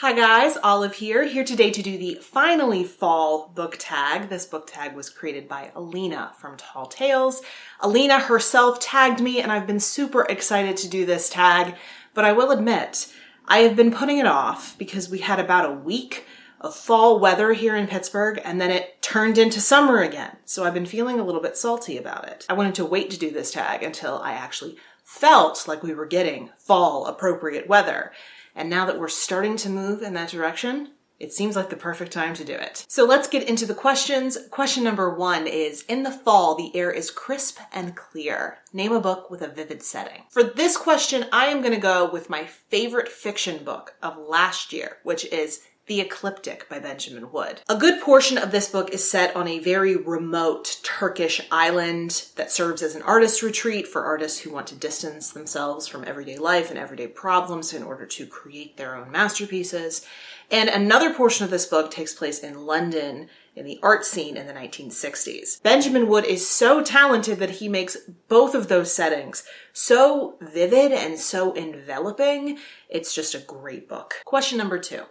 Hi guys, Olive here today to do the Finally Fall book tag. This book tag was created by Alina from Tall Tales. Alina herself tagged me and I've been super excited to do this tag, but I will admit, I have been putting it off because we had about a week of fall weather here in Pittsburgh and then it turned into summer again. So I've been feeling a little bit salty about it. I wanted to wait to do this tag until I actually felt like we were getting fall appropriate weather. And now that we're starting to move in that direction, it seems like the perfect time to do it. So let's get into the questions. Question number 1 is, in the fall, the air is crisp and clear. Name a book with a vivid setting. For this question, I am going to go with my favorite fiction book of last year, which is The Ecliptic by Benjamin Wood. A good portion of this book is set on a very remote Turkish island that serves as an artist retreat for artists who want to distance themselves from everyday life and everyday problems in order to create their own masterpieces. And another portion of this book takes place in London in the art scene in the 1960s. Benjamin Wood is so talented that he makes both of those settings so vivid and so enveloping. It's just a great book. Question number 2.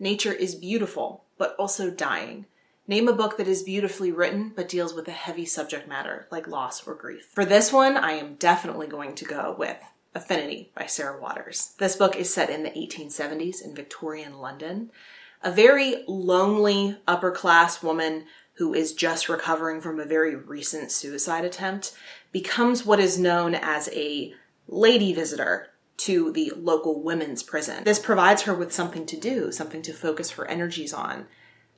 Nature is beautiful, but also dying. Name a book that is beautifully written, but deals with a heavy subject matter, like loss or grief. For this one, I am definitely going to go with Affinity by Sarah Waters. This book is set in the 1870s in Victorian London. A very lonely upper-class woman who is just recovering from a very recent suicide attempt becomes what is known as a lady visitor to the local women's prison. This provides her with something to do, something to focus her energies on.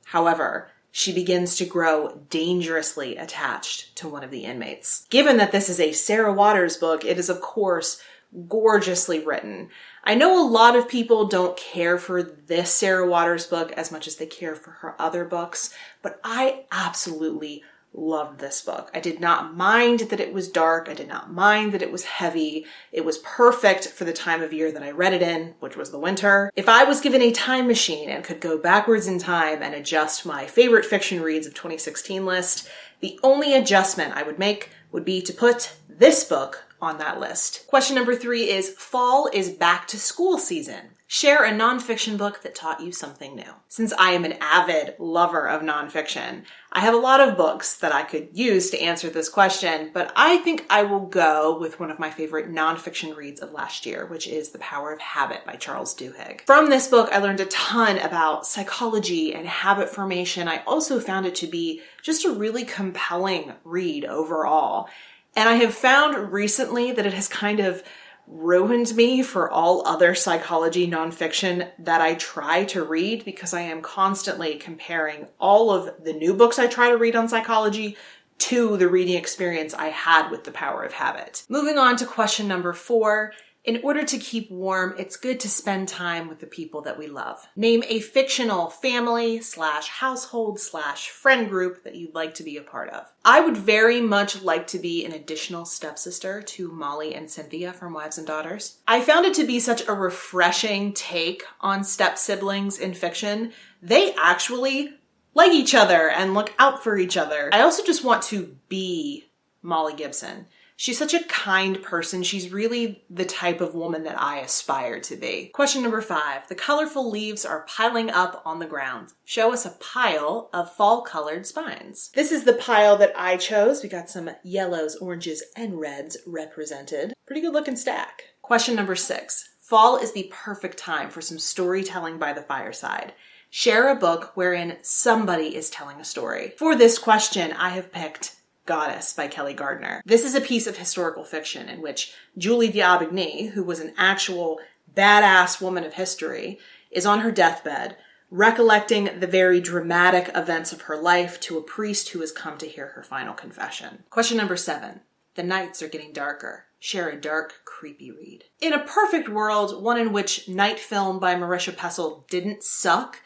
However, she begins to grow dangerously attached to one of the inmates. Given that this is a Sarah Waters book, it is of course gorgeously written. I know a lot of people don't care for this Sarah Waters book as much as they care for her other books, but I absolutely loved this book. I did not mind that it was dark. I did not mind that it was heavy. It was perfect for the time of year that I read it in, which was the winter. If I was given a time machine and could go backwards in time and adjust my favorite fiction reads of 2016 list, the only adjustment I would make would be to put this book on that list. Question number 3 is, fall is back to school season. Share a nonfiction book that taught you something new. Since I am an avid lover of nonfiction, I have a lot of books that I could use to answer this question, but I think I will go with one of my favorite nonfiction reads of last year, which is The Power of Habit by Charles Duhigg. From this book, I learned a ton about psychology and habit formation. I also found it to be just a really compelling read overall. And I have found recently that it has kind of ruined me for all other psychology nonfiction that I try to read, because I am constantly comparing all of the new books I try to read on psychology to the reading experience I had with The Power of Habit. Moving on to question number 4. In order to keep warm, it's good to spend time with the people that we love. Name a fictional family / household / friend group that you'd like to be a part of. I would very much like to be an additional stepsister to Molly and Cynthia from Wives and Daughters. I found it to be such a refreshing take on step siblings in fiction. They actually like each other and look out for each other. I also just want to be Molly Gibson. She's such a kind person. She's really the type of woman that I aspire to be. Question number 5. The colorful leaves are piling up on the ground. Show us a pile of fall-colored spines. This is the pile that I chose. We got some yellows, oranges, and reds represented. Pretty good looking stack. Question number 6. Fall is the perfect time for some storytelling by the fireside. Share a book wherein somebody is telling a story. For this question, I have picked Goddess by Kelly Gardner. This is a piece of historical fiction in which Julie d'Aubigny, who was an actual badass woman of history, is on her deathbed, recollecting the very dramatic events of her life to a priest who has come to hear her final confession. Question number 7. The nights are getting darker. Share a dark, creepy read. In a perfect world, one in which Night Film by Marisha Pessl didn't suck,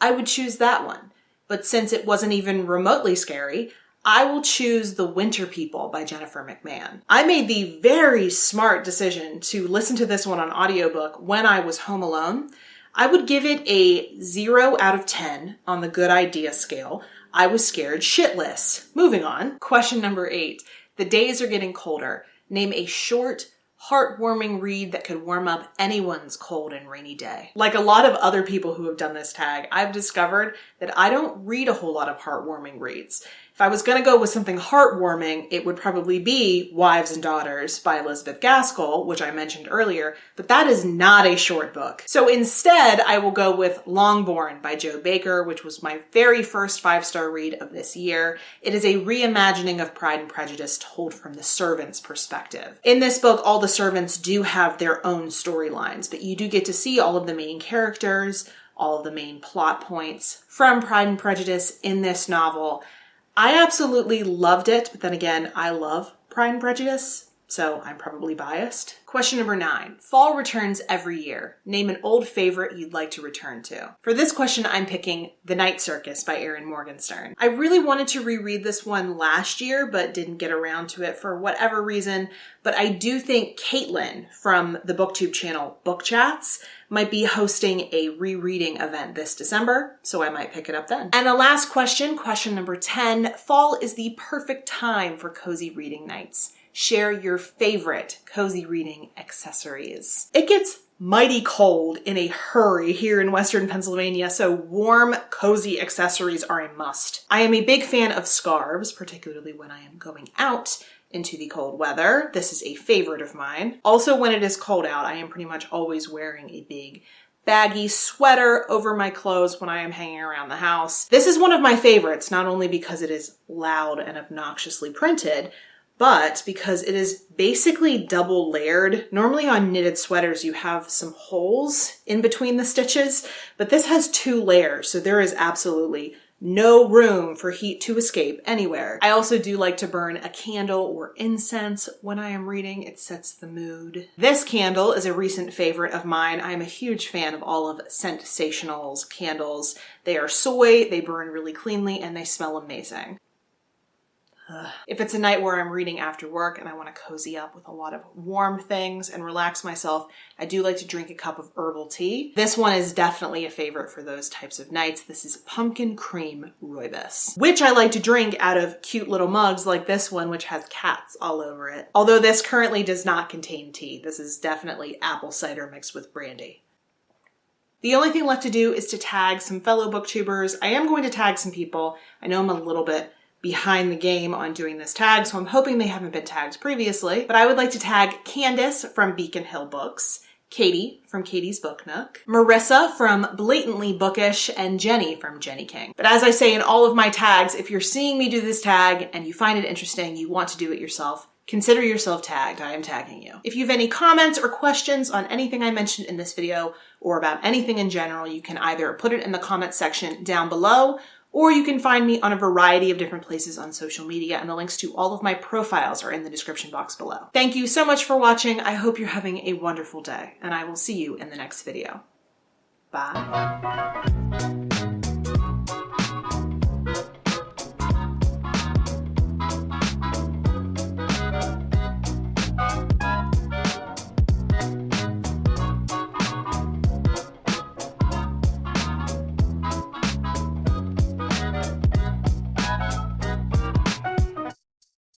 I would choose that one. But since it wasn't even remotely scary, I will choose The Winter People by Jennifer McMahon. I made the very smart decision to listen to this one on audiobook when I was home alone. I would give it a 0 out of 10 on the good idea scale. I was scared shitless. Moving on. Question number 8. The days are getting colder. Name a short, heartwarming read that could warm up anyone's cold and rainy day. Like a lot of other people who have done this tag, I've discovered that I don't read a whole lot of heartwarming reads. If I was going to go with something heartwarming, it would probably be Wives and Daughters by Elizabeth Gaskell, which I mentioned earlier, but that is not a short book. So instead, I will go with Longborn by Jo Baker, which was my very first 5-star read of this year. It is a reimagining of Pride and Prejudice told from the servants' perspective. In this book, all the servants do have their own storylines, but you do get to see all of the main characters, all of the main plot points from Pride and Prejudice in this novel. I absolutely loved it, but then again, I love Pride and Prejudice, so I'm probably biased. Question number 9. Fall returns every year. Name an old favorite you'd like to return to. For this question, I'm picking The Night Circus by Erin Morgenstern. I really wanted to reread this one last year, but didn't get around to it for whatever reason. But I do think Caitlin from the BookTube channel Book Chats might be hosting a rereading event this December, so I might pick it up then. And the last question, question number 10. Fall is the perfect time for cozy reading nights. Share your favorite cozy reading accessories. It gets mighty cold in a hurry here in Western Pennsylvania, so warm, cozy accessories are a must. I am a big fan of scarves, particularly when I am going out into the cold weather. This is a favorite of mine. Also, when it is cold out, I am pretty much always wearing a big baggy sweater over my clothes when I am hanging around the house. This is one of my favorites, not only because it is loud and obnoxiously printed, but because it is basically double layered. Normally on knitted sweaters, you have some holes in between the stitches, but this has 2 layers, so there is absolutely no room for heat to escape anywhere. I also do like to burn a candle or incense when I am reading. It sets the mood. This candle is a recent favorite of mine. I'm a huge fan of all of Scentsational's candles. They are soy, they burn really cleanly, and they smell amazing. If it's a night where I'm reading after work and I want to cozy up with a lot of warm things and relax myself, I do like to drink a cup of herbal tea. This one is definitely a favorite for those types of nights. This is pumpkin cream rooibos, which I like to drink out of cute little mugs like this one, which has cats all over it. Although this currently does not contain tea. This is definitely apple cider mixed with brandy. The only thing left to do is to tag some fellow booktubers. I am going to tag some people. I know I'm a little bit behind the game on doing this tag, so I'm hoping they haven't been tagged previously, but I would like to tag Candace from Beacon Hill Books, Katie from Katie's Book Nook, Marissa from Blatantly Bookish, and Jenny from Jenny King. But as I say in all of my tags, if you're seeing me do this tag and you find it interesting, you want to do it yourself, consider yourself tagged. I am tagging you. If you have any comments or questions on anything I mentioned in this video or about anything in general, you can either put it in the comments section down below, or you can find me on a variety of different places on social media, and the links to all of my profiles are in the description box below. Thank you so much for watching. I hope you're having a wonderful day, and I will see you in the next video. Bye.